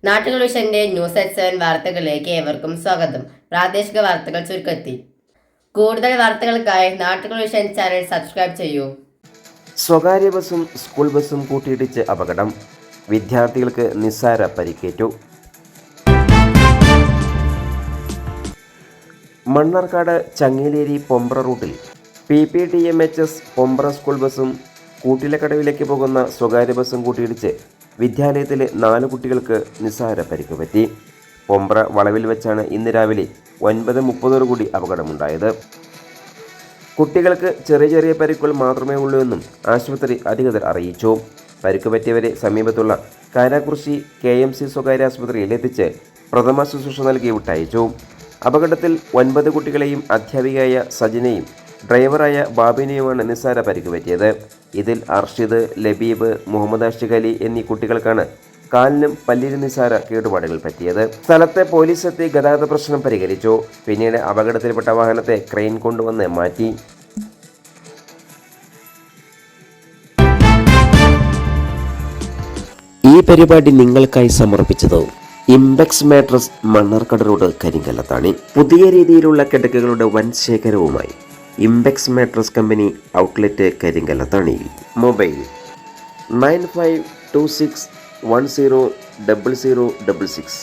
നാട്ടുകൾ വിഷന്റെ news at 7 വാർത്തകളിലേക്ക് ഏവർക്കും സ്വാഗതം. പ്രാദേശിക വാർത്തകൾ ചുരുക്കത്തിൽ. കൂടുതൽ വാർത്തകൾക്കായി നാട്ടുകൾ വിഷൻ ചാനൽ സബ്സ്ക്രൈബ് ചെയ്യൂ. സ്വകാര്യ ബസും സ്കൂൾ ബസും കൂട്ടിയിടിച്ച് അപകടം, വിദ്യാർത്ഥികൾക്ക് നിസ്സാര പരിക്കേറ്റു. മണ്ണാർക്കാട് ചങ്ങേലേരി പൊമ്പ്ര റൂട്ടിൽ PPTMHS പൊമ്പ്ര സ്കൂൾ ബസും കൂട്ടിലക്കടവിലേക്ക് പോകുന്ന സ്വകാര്യ ബസും കൂട്ടിയിടിച്ച് വിദ്യാലയത്തിലെ 4 കുട്ടികൾക്ക് നിസ്സാര പരിക്ക് പറ്റി. പൊമ്പ്ര വളവിൽ വെച്ചാണ് ഇന്ന് രാവിലെ 9:30 അപകടമുണ്ടായത്. കുട്ടികൾക്ക് ചെറിയ ചെറിയ പരിക്കുകൾ മാത്രമേ ഉള്ളൂ എന്നും ആശുപത്രി അധികൃതർ അറിയിച്ചു. പരിക്ക് പറ്റിയവരെ സമീപത്തുള്ള കാരാകുറിശി KMC സ്വകാര്യ ആശുപത്രിയിൽ എത്തിച്ച് പ്രഥമ ശുശ്രൂഷ നൽകി വിട്ടയച്ചു. അപകടത്തിൽ 9 കുട്ടികളെയും അധ്യാപികയായ സജിനയും ഡ്രൈവറായ ബാബിനെയുമാണ് നിസ്സാര പരിക്ക് പറ്റിയത്. ഇതിൽ അർഷിദ്, ലബീബ്, മുഹമ്മദ് ആഷിഖ് അലി എന്നീ കുട്ടികൾക്കാണ് കാലിനും പല്ലിനും നിസ്സാര കേടുപാടുകൾ പറ്റിയത്. സ്ഥലത്തെ പോലീസ് എത്തി ഗതാഗത പ്രശ്നം പരിഹരിച്ചു. പിന്നീട് അപകടത്തിൽപ്പെട്ട വാഹനത്തെ ക്രെയിൻ കൊണ്ടുവന്ന് മാറ്റി. ഈ പരിപാടി നിങ്ങൾക്കായി സമർപ്പിച്ചത് Impex mattress, Mannarkkad road, Karinkallathani. പുതിയ രീതിയിലുള്ള കിടക്കകളുടെ വൻ ശേഖരവുമായി ഇംപെക്സ് മാട്രസ് കമ്പനി ഔട്ട്ലെറ്റ്, കരിങ്കല്ലത്താണിയിൽ. മൊബൈൽ 9526100066.